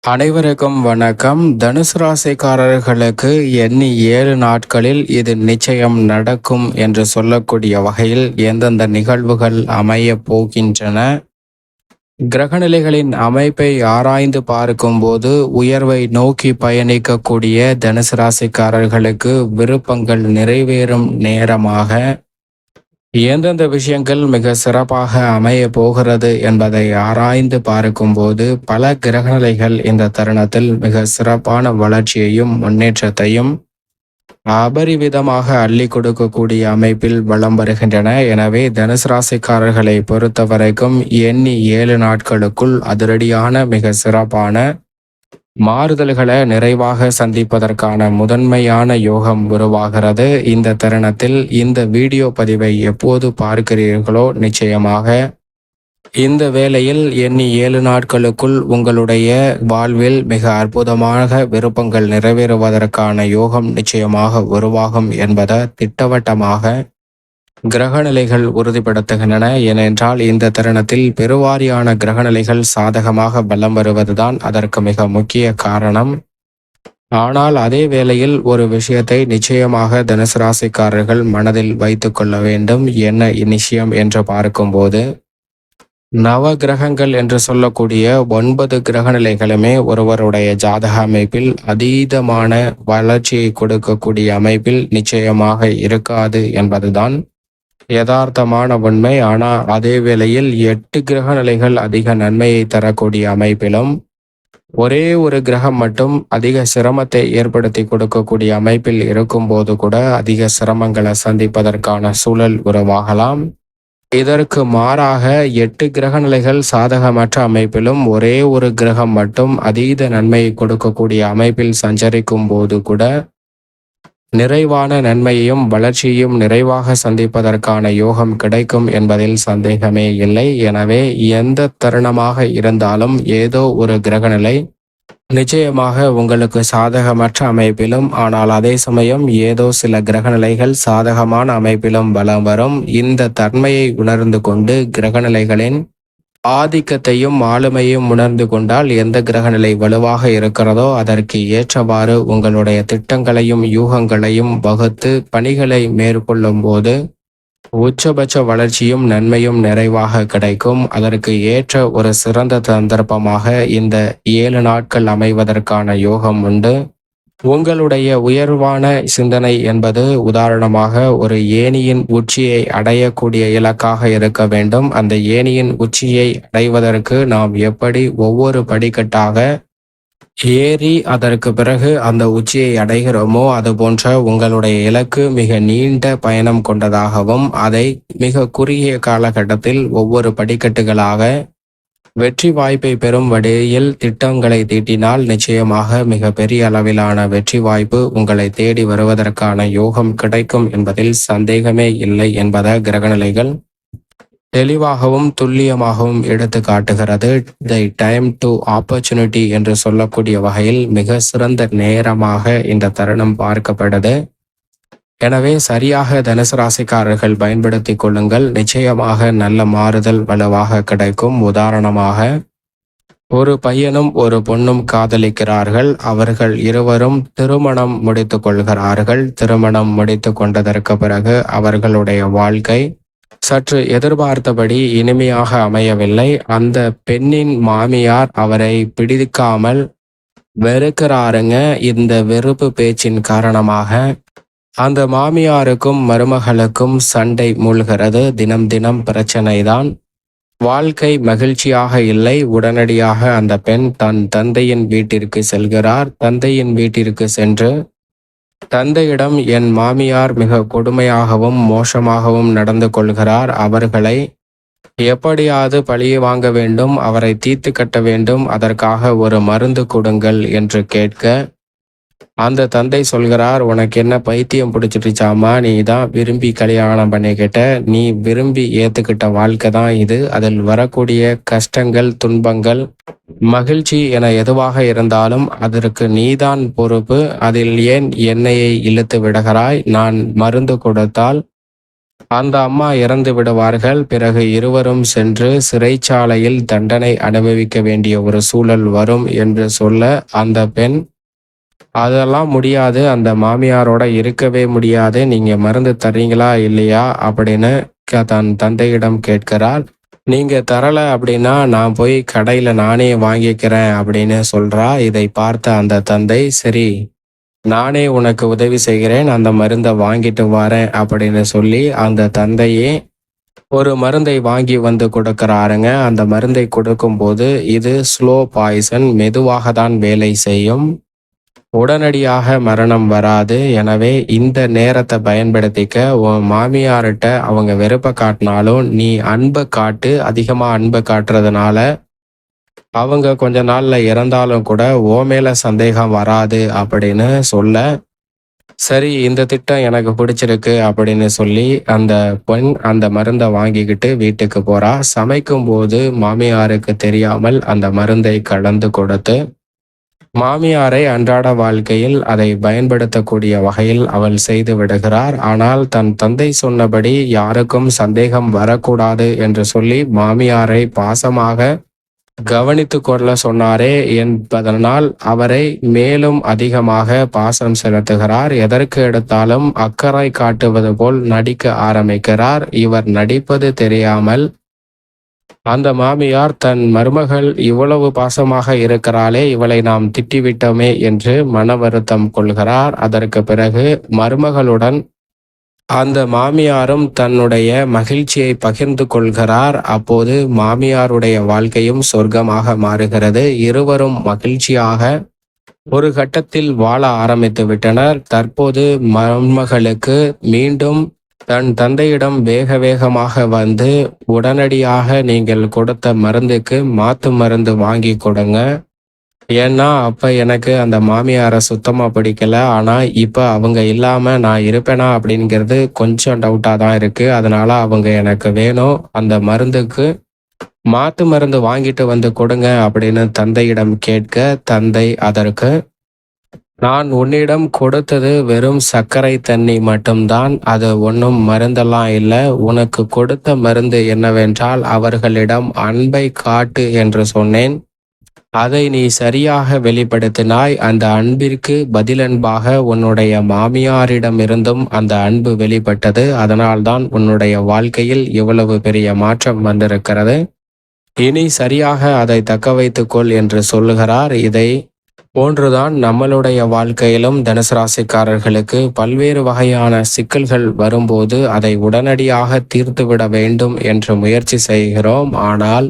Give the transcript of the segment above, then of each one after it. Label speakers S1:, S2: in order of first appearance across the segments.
S1: அனைவருக்கும் வணக்கம். தனுசு ராசிக்காரர்களுக்கு எண்ணி 7 நாட்களில் இது நிச்சயம் நடக்கும் என்று சொல்லக்கூடிய வகையில் எந்தெந்த நிகழ்வுகள் அமையப் போகின்றன, கிரகநிலைகளின் அமைப்பை ஆராய்ந்து பார்க்கும்போது உயர்வை நோக்கி பயணிக்கக்கூடிய தனுசு ராசிக்காரர்களுக்கு விருப்பங்கள் நிறைவேறும் நேரமாக எந்தெந்த விஷயங்கள் மிக சிறப்பாக அமைய போகிறது என்பதை ஆராய்ந்து பார்க்கும்போது பல கிரகநிலைகள் இந்த தருணத்தில் மிக சிறப்பான வளர்ச்சியையும் முன்னேற்றத்தையும் அபரிவிதமாக அள்ளி கொடுக்கக்கூடிய அமைப்பில் வலம் வருகின்றன. எனவே தனுசு ராசிக்காரர்களை பொறுத்த வரைக்கும் எண்ணி 7 நாட்களுக்குள் அதிரடியான மிக சிறப்பான மாறுதல்களை நிறைவாக சந்திப்பதற்கான முதன்மையான யோகம் உருவாகிறது. இந்த தருணத்தில் இந்த வீடியோ பதிவை எப்போது பார்க்கிறீர்களோ நிச்சயமாக இந்த வேளையில் எண்ணி 7 நாட்களுக்குள் உங்களுடைய வாழ்வில் மிக அற்புதமாக விருப்பங்கள் நிறைவேறுவதற்கான யோகம் நிச்சயமாக உருவாகும் என்பதை திட்டவட்டமாக கிரகநிலைகள் உறுதிப்படுத்துகின்றன. ஏனென்றால் இந்த தருணத்தில் பெருவாரியான கிரகநிலைகள் சாதகமாக பலம் வருவதுதான் அதற்கு மிக முக்கிய காரணம். ஆனால் அதே வேளையில் ஒரு விஷயத்தை நிச்சயமாக தனுசு ராசிக்காரர்கள் மனதில் வைத்து கொள்ள வேண்டும். என்ன விஷயம் என்று பார்க்கும்போது, நவ கிரகங்கள் என்று சொல்லக்கூடிய 9 கிரகநிலைகளுமே ஒருவருடைய ஜாதக அமைப்பில் அதீதமான வளர்ச்சியை கொடுக்கக்கூடிய அமைப்பில் நிச்சயமாக இருக்காது என்பதுதான் யதார்த்தமான உண்மை. ஆனால் அதே வேளையில் 8 கிரக நிலைகள் அதிக நன்மையை தரக்கூடிய அமைப்பிலும் ஒரே ஒரு கிரகம் மட்டும் அதிக சிரமத்தை ஏற்படுத்தி கொடுக்கக்கூடிய அமைப்பில் இருக்கும்போது கூட அதிக சிரமங்களை சந்திப்பதற்கான சூழல் உருவாகலாம். இதற்கு மாறாக 8 கிரக நிலைகள் சாதகமற்ற அமைப்பிலும் ஒரே ஒரு கிரகம் மட்டும் அதீத நன்மையை கொடுக்கக்கூடிய அமைப்பில் சஞ்சரிக்கும் போது கூட நிறைவான நன்மையையும் வளர்ச்சியையும் நிறைவாக சந்திப்பதற்கான யோகம் கிடைக்கும் என்பதில் சந்தேகமே இல்லை. எனவே எந்த தருணமாக இருந்தாலும் ஏதோ ஒரு கிரகநிலை நிச்சயமாக உங்களுக்கு சாதகமற்ற அமைப்பிலும், ஆனால் அதே சமயம் ஏதோ சில கிரகநிலைகள் சாதகமான அமைப்பிலும் பலம் வரும். இந்த தன்மையை உணர்ந்து கொண்டு கிரகநிலைகளின் ஆதிக்கத்தையும் ஆளுமையும் உணர்ந்து கொண்டால் எந்த கிரகநிலை வலுவாக இருக்கிறதோ அதற்கு ஏற்றவாறு உங்களுடைய திட்டங்களையும் யூகங்களையும் வகுத்து பணிகளை மேற்கொள்ளும் போது உச்சபட்ச வளர்ச்சியும் நன்மையும் நிறைவாக கிடைக்கும். அதற்கு ஏற்ற ஒரு சிறந்த சந்தர்ப்பமாக இந்த 7 நாட்கள் அமைவதற்கான யோகம் உண்டு. உங்களுடைய உயர்வான சிந்தனை என்பது உதாரணமாக ஒரு ஏணியின் உச்சியை அடையக்கூடிய இலக்காக இருக்க வேண்டும். அந்த ஏணியின் உச்சியை அடைவதற்கு நாம் எப்படி ஒவ்வொரு படிக்கட்டாக ஏறி அதற்கு பிறகு அந்த உச்சியை அடைகிறோமோ அதுபோன்ற உங்களுடைய இலக்கு மிக நீண்ட பயணம் கொண்டதாகவும் அதை மிக குறுகிய காலகட்டத்தில் ஒவ்வொரு படிக்கட்டுகளாக வெற்றி வாய்ப்பை பெறும் வழியில் திட்டங்களை தீட்டினால் நிச்சயமாக மிக பெரிய அளவிலான வெற்றி வாய்ப்பு உங்களை தேடி வருவதற்கான யோகம் கிடைக்கும் என்பதில் சந்தேகமே இல்லை என்பதை கிரகநிலைகள் தெளிவாகவும் துல்லியமாகவும் எடுத்து காட்டுகிறது. தி டைம் டு ஆப்பர்ச்சுனிட்டி என்று சொல்லக்கூடிய வகையில் மிக சிறந்த நேரமாக இந்த தருணம் பார்க்கப்படுது. எனவே சரியாக தனுசு ராசிக்காரர்கள் பயன்படுத்தி கொள்ளுங்கள். நிச்சயமாக நல்ல மாறுதல் வலுவாக கிடைக்கும். உதாரணமாக ஒரு பையனும் ஒரு பொண்ணும் காதலிக்கிறார்கள். அவர்கள் இருவரும் திருமணம் முடித்து கொள்கிறார்கள். திருமணம் முடித்து கொண்டதற்கு பிறகு அவர்களுடைய வாழ்க்கை சற்று எதிர்பார்த்தபடி இனிமையாக அமையவில்லை. அந்த பெண்ணின் மாமியார் அவரை பிடிக்காமல் வெறுக்கிறாருங்க. இந்த வெறுப்பு பேச்சின் காரணமாக அந்த மாமியாருக்கும் மருமகளுக்கும் சண்டை மூழ்கிறது. தினம் தினம் பிரச்சனைதான். வாழ்க்கை மகிழ்ச்சியாக இல்லை. உடனடியாக அந்த பெண் தன் தந்தையின் வீட்டிற்கு செல்கிறார். தந்தையின் வீட்டிற்கு சென்று தந்தையிடம் என் மாமியார் மிக கொடுமையாகவும் மோசமாகவும் நடந்து கொள்கிறார். அவர்களை எப்படியாவது பழிய வாங்க வேண்டும், அவரை தீர்த்து கட்ட வேண்டும், அதற்காக ஒரு மருந்து கொடுங்கள் என்று கேட்க அந்த தந்தை சொல்கிறார், உனக்கு என்ன பைத்தியம் பிடிச்சிட்டுச்சாமா? நீ தான் விரும்பி கல்யாணம் பண்ணிக்கிட்ட, நீ விரும்பி ஏத்துக்கிட்ட வாழ்க்கை தான் இது. அதில் வரக்கூடிய கஷ்டங்கள், துன்பங்கள், மகிழ்ச்சி என எதுவாக இருந்தாலும் அதற்கு நீதான் பொறுப்பு. அதில் ஏன் என்னையை இழுத்து விடுகிறாய்? நான் மருந்து கொடுத்தால் அந்த அம்மா இறந்து விடுவார்கள். பிறகு இருவரும் சென்று சிறைச்சாலையில் தண்டனை அனுபவிக்க வேண்டிய ஒரு சூழல் வரும் என்று சொல்ல, அந்த பெண் அதெல்லாம் முடியாது, அந்த மாமியாரோட இருக்கவே முடியாது, நீங்க மருந்து தர்றீங்களா இல்லையா அப்படின்னு தன் தந்தையிடம் கேட்கிறார். நீங்க தரல அப்படின்னா நான் போய் கடையில நானே வாங்கிக்கிறேன் அப்படின்னு சொல்றா. இதை பார்த்த அந்த தந்தை, சரி நானே உனக்கு உதவி செய்கிறேன், அந்த மருந்தை வாங்கிட்டு வரேன் அப்படின்னு சொல்லி அந்த தந்தையே ஒரு மருந்தை வாங்கி வந்து கொடுக்கறாருங்க. அந்த மருந்தை கொடுக்கும்போது இது ஸ்லோ பாய்சன், மெதுவாக தான் வேலை செய்யும், உடனடியாக மரணம் வராது. எனவே இந்த நேரத்தை பயன்படுத்திக்க. உன் மாமியார்கிட்ட அவங்க வெறுப்பை காட்டினாலும் நீ அன்பை காட்டு. அதிகமா அன்பை காட்டுறதுனால அவங்க கொஞ்ச நாள்ல இறந்தாலும் கூட ஓ மேல சந்தேகம் வராது அப்படின்னு சொல்ல, சரி இந்த திட்டம் எனக்கு பிடிச்சிருக்கு அப்படின்னு சொல்லி அந்த பெண் அந்த மருந்தை வாங்கிக்கிட்டு வீட்டுக்கு போறா. சமைக்கும் போது மாமியாருக்கு தெரியாமல் அந்த மருந்தை கலந்து கொடுத்து மாமியாரை அன்றாட வாழ்க்கையில் அதை பயன்படுத்தக்கூடிய வகையில் அவள் செய்து விடுகிறார். ஆனால் தன் தந்தை சொன்னபடி யாருக்கும் சந்தேகம் வரக்கூடாது என்று சொல்லி மாமியாரை பாசமாக கவனித்து கொள்ள சொன்னாரே என்பதனால் அவரை மேலும் அதிகமாக பாசம் செலுத்துகிறார். எதற்கு எடுத்தாலும் அக்கறை காட்டுவது போல் நடிக்க ஆரம்பிக்கிறார். இவர் நடிப்பது தெரியாமல் அந்த மாமியார் தன் மருமகள் இவ்வளவு பாசமாக இருக்கிறாளே, இவளை நாம் திட்டிவிட்டோமே என்று மன வருத்தம் கொள்கிறார். அதற்கு பிறகு மருமகளுடன் அந்த மாமியாரும் தன்னுடைய மகிழ்ச்சியை பகிர்ந்து கொள்கிறார். அப்போது மாமியாருடைய வாழ்க்கையும் சொர்க்கமாக மாறுகிறது. இருவரும் மகிழ்ச்சியாக ஒரு கட்டத்தில் வாழ ஆரம்பித்து விட்டனர். தற்போது மருமகளுக்கு மீண்டும் தன் தந்தையிடம் வேக வேகமாக வந்து, உடனடியாக நீங்கள் கொடுத்த மருந்துக்கு மாத்து மருந்து வாங்கி கொடுங்க, ஏன்னா அப்ப எனக்கு அந்த மாமியாரை சுத்தமா பிடிக்கல, ஆனா இப்ப அவங்க இல்லாம நான் இருப்பேனா அப்படிங்கிறது கொஞ்சம் டவுட்டா தான் இருக்கு, அதனால அவங்க எனக்கு வேணும், அந்த மருந்துக்கு மாத்து மருந்து வாங்கிட்டு வந்து கொடுங்க அப்படின்னு தந்தையிடம் கேட்க, தந்தை அதற்கு, நான் உன்னிடம் கொடுத்தது வெறும் சர்க்கரை தண்ணி மட்டும்தான், அது ஒன்றும் மருந்தெல்லாம் இல்லை, உனக்கு கொடுத்த மருந்து என்னவென்றால் அவர்களிடம் அன்பை காட்டு என்று சொன்னேன், அதை நீ சரியாக வெளிப்படுத்தினாய், அந்த அன்பிற்கு பதிலன்பாக உன்னுடைய மாமியாரிடமிருந்தும் அந்த அன்பு வெளிப்பட்டது, அதனால்தான் உன்னுடைய வாழ்க்கையில் இவ்வளவு பெரிய மாற்றம் வந்திருக்கிறது, இனி சரியாக அதை தக்க வைத்துக்கொள் என்று சொல்லுகிறார். இதை போன்றுதான் நம்மளுடைய வாழ்க்கையிலும் தனுசு ராசிக்காரர்களுக்கு பல்வேறு வகையான சிக்கல்கள் வரும்போது அதை உடனடியாக தீர்த்துவிட வேண்டும் என்று முயற்சி செய்கிறோம். ஆனால்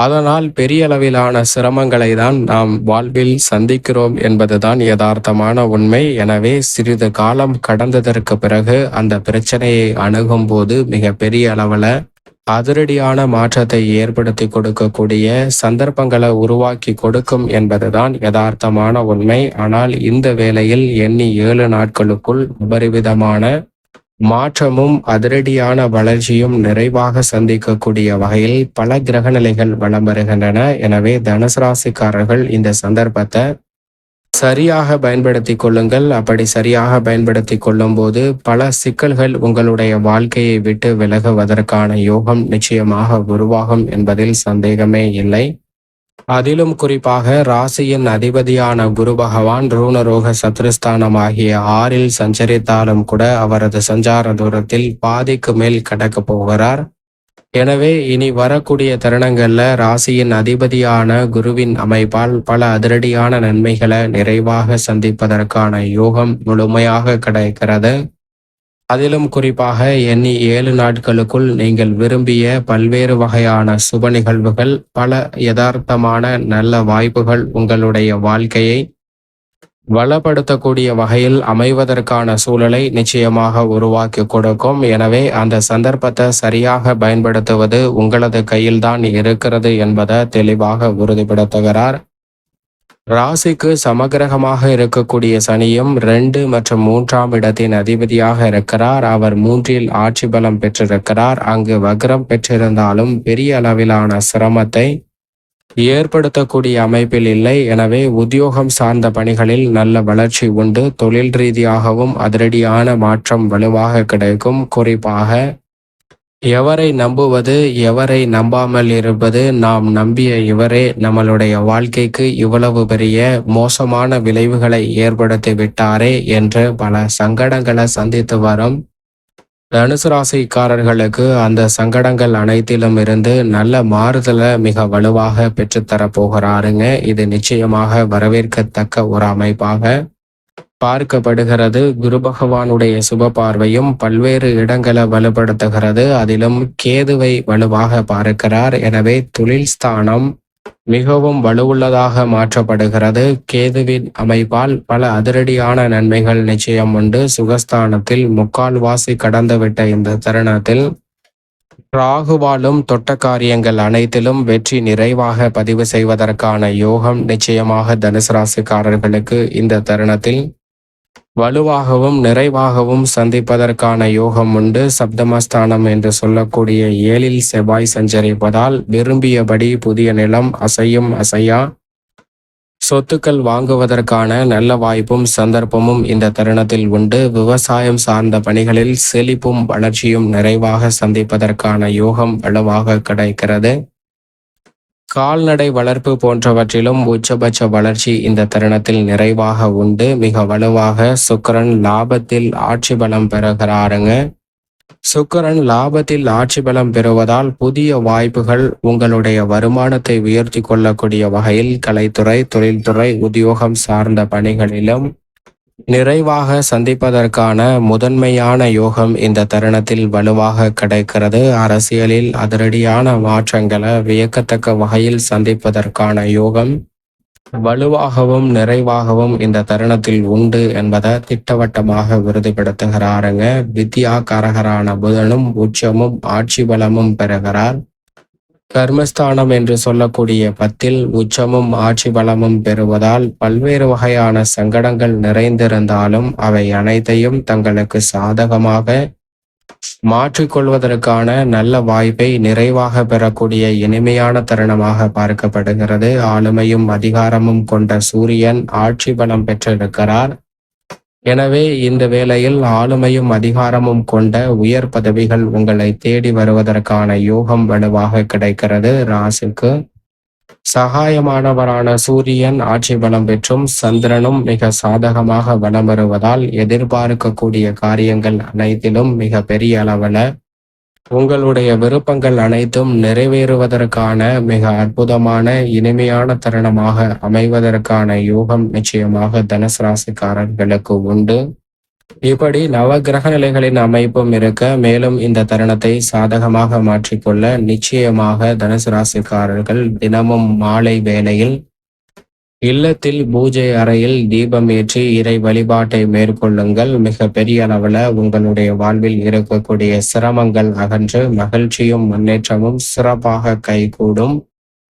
S1: அதனால் பெரிய அளவிலான சிரமங்களை தான் நாம் வாழ்வில் சந்திக்கிறோம் என்பதுதான் யதார்த்தமான உண்மை. எனவே சிறிது காலம் கடந்ததற்கு பிறகு அந்த பிரச்சனையை அணுகும் போது மிக பெரிய அளவில் அதிரடியான மாற்றத்தை ஏற்படுத்தி கொடுக்கக்கூடிய சந்தர்ப்பங்களை உருவாக்கி கொடுக்கும் என்பதுதான் யதார்த்தமான உண்மை. ஆனால் இந்த வேளையில் எண்ணி 7 நாட்களுக்குள் அபரிவிதமான மாற்றமும் அதிரடியான வளர்ச்சியும் நிறைவாக சந்திக்கக்கூடிய வகையில் பல கிரகநிலைகள் வலம் வருகின்றன. எனவே தனுசு ராசிக்காரர்கள் இந்த சந்தர்ப்பத்தை சரியாக பயன்படுத்தி கொள்ளுங்கள். அப்படி சரியாக பயன்படுத்தி கொள்ளும் போது பல சிக்கல்கள் உங்களுடைய வாழ்க்கையை விட்டு விலகுவதற்கான யோகம் நிச்சயமாக உருவாகும் என்பதில் சந்தேகமே இல்லை. அதிலும் குறிப்பாக ராசியின் அதிபதியான குரு பகவான் ரூணரோக சத்ருஸ்தானம் ஆகிய 6 சஞ்சரித்தாலும் கூட அவரது சஞ்சார தூரத்தில் பாதிக்கு மேல் கடக்க போகிறார். எனவே இனி வரக்கூடிய தருணங்கள்ல ராசியின் அதிபதியான குருவின் அமைப்பால் பல அதிரடியான நன்மைகளை நிறைவாக சந்திப்பதற்கான யோகம் முழுமையாக கிடைக்கிறது. அதிலும் குறிப்பாக எண்ணி 7 நாட்களுக்குள் நீங்கள் விரும்பிய பல்வேறு வகையான சுப நிகழ்வுகள், பல யதார்த்தமான நல்ல வாய்ப்புகள் உங்களுடைய வாழ்க்கையை வளப்படுத்தக்கூடிய வகையில் அமைவதற்கான சூழலை நிச்சயமாக உருவாக்கி கொடுக்கும். எனவே அந்த சந்தர்ப்பத்தை சரியாக பயன்படுத்துவது உங்களது கையில்தான் இருக்கிறது என்பதை தெளிவாக உறுதிப்படுத்துகிறார். ராசிக்கு சமகிரகமாக இருக்கக்கூடிய சனியும் 2 மற்றும் 3ஆம் இடத்தின் அதிபதியாக இருக்கிறார். அவர் 3இல் ஆட்சி பலம் பெற்றிருக்கிறார். அங்கு வக்ரம் பெற்றிருந்தாலும் பெரிய அளவிலான சிரமத்தை ஏற்படுத்தக்கூடிய அமைப்பில் இல்லை. எனவே உத்தியோகம் சார்ந்த பணிகளில் நல்ல வளர்ச்சி உண்டு. தொழில் ரீதியாகவும் அதிரடியான மாற்றம் வலுவாக கிடைக்கும். குறிப்பாக எவரை நம்புவது, எவரை நம்பாமல் இருப்பது, நாம் நம்பிய இவரே நம்மளுடைய வாழ்க்கைக்கு இவ்வளவு பெரிய மோசமான விளைவுகளை ஏற்படுத்தி விட்டாரே என்று பல சங்கடங்களை சந்தித்து வரும் தனுசு ராசிக்காரர்களுக்கு அந்த சங்கடங்கள் அனைத்திலும் இருந்து நல்ல மாறுதலை மிக வலுவாக பெற்றுத்தர போகிறாருங்க. இது நிச்சயமாக வரவேற்கத்தக்க ஒரு அமைப்பாக பார்க்கப்படுகிறது. குரு பகவானுடைய சுப பார்வையும் பல்வேறு இடங்களை வலுப்படுத்துகிறது. அதிலும் கேதுவை வலுவாக பார்க்கிறார். எனவே தொழில் ஸ்தானம் மிகவும் வலுவுள்ளதாக மாற்றப்படுகிறது. கேதுவின் அமைப்பால் பல அதிரடியான நன்மைகள் நிச்சயம் உண்டு. சுகஸ்தானத்தில் முக்கால்வாசி கடந்துவிட்ட இந்த தருணத்தில் ராகுவாலும் தொட்ட காரியங்கள் அனைத்திலும் வெற்றி நிறைவாக பதிவு செய்வதற்கான யோகம் நிச்சயமாக தனுசு ராசிக்காரர்களுக்கு இந்த தருணத்தில் வலுவாகவும் நிறைவாகவும் சந்திப்பதற்கான யோகம் உண்டு. சப்தமஸ்தானம் என்று சொல்லக்கூடிய 7ல் செவ்வாய் சஞ்சரிப்பதால் விரும்பியபடி புதிய நிலம், அசையும் அசையா சொத்துக்கள் வாங்குவதற்கான நல்ல வாய்ப்பும் சந்தர்ப்பமும் இந்த தருணத்தில் உண்டு. விவசாயம் சார்ந்த பணிகளில் செழிப்பும் வளர்ச்சியும் நிறைவாக சந்திப்பதற்கான யோகம் வலுவாக கிடைக்கிறது. கால்நடை வளர்ப்பு போன்றவற்றிலும் உச்சபட்ச வளர்ச்சி இந்த தருணத்தில் நிறைவாக உண்டு. மிக வலுவாக சுக்கிரன் லாபத்தில் ஆட்சி பலம் பெறுகிறாருங்க. சுக்கிரன் லாபத்தில் ஆட்சி பலம் பெறுவதால் புதிய வாய்ப்புகள், உங்களுடைய வருமானத்தை உயர்த்தி கொள்ளக்கூடிய வகையில் கலைத்துறை, தொழில்துறை, உத்தியோகம் சார்ந்த பணிகளிலும் நிறைவாக சந்திப்பதற்கான முதன்மையான யோகம் இந்த தருணத்தில் வலுவாக கிடைக்கிறது. அரசியலில் அதிரடியான மாற்றங்களை வியக்கத்தக்க வகையில் சந்திப்பதற்கான யோகம் வலுவாகவும் நிறைவாகவும் இந்த தருணத்தில் உண்டு என்பதை திட்டவட்டமாக உறுதிப்படுத்துகிறாருங்க. வித்யாகாரகரான புதனும் உச்சமும் ஆட்சி பலமும் பெறுகிறார். கர்மஸ்தானம் என்று சொல்லக்கூடிய 10ல் உச்சமும் ஆட்சி பலமும் பெறுவதால் பல்வேறு வகையான சங்கடங்கள் நிறைந்திருந்தாலும் அவை அனைத்தையும் தங்களுக்கு சாதகமாக மாற்றிக்கொள்வதற்கான நல்ல வாய்ப்பை நிறைவாக பெறக்கூடிய இனிமையான தருணமாக பார்க்கப்படுகிறது. ஆளுமையும் அதிகாரமும் கொண்ட சூரியன் ஆட்சி பலம் பெற்றிருக்கிறார். எனவே இந்த வேளையில் ஆளுமையும் அதிகாரமும் கொண்ட உயர் பதவிகள் உங்களை தேடி வருவதற்கான யோகம் வலுவாக கிடைக்கிறது. ராசிக்கு சகாயமானவரான சூரியன் ஆட்சி பலம் பெற்றும் சந்திரனும் மிக சாதகமாக வலம் வருவதால் எதிர்பார்க்கக்கூடிய காரியங்கள் அனைத்திலும் மிக பெரிய அளவில் உங்களுடைய விருப்பங்கள் அனைத்தும் நிறைவேறுவதற்கான மிக அற்புதமான இனிமையான தருணமாக அமைவதற்கான யோகம் நிச்சயமாக தனுசு ராசிக்காரர்களுக்கு உண்டு. இப்படி நவகிரக நிலைகளின் அமைப்பும் இருக்க, மேலும் இந்த தருணத்தை சாதகமாக மாற்றிக்கொள்ள நிச்சயமாக தனுசு ராசிக்காரர்கள் தினமும் மாலை வேளையில் இல்லத்தில் பூஜை அறையில் தீபம் ஏற்றி இறை வழிபாட்டை மேற்கொள்ளுங்கள். மிக பெரிய அளவில் உங்களுடைய வாழ்வில் இருக்கக்கூடிய சிரமங்கள் அகன்று மகிழ்ச்சியும் முன்னேற்றமும் சிறப்பாக கைகூடும்.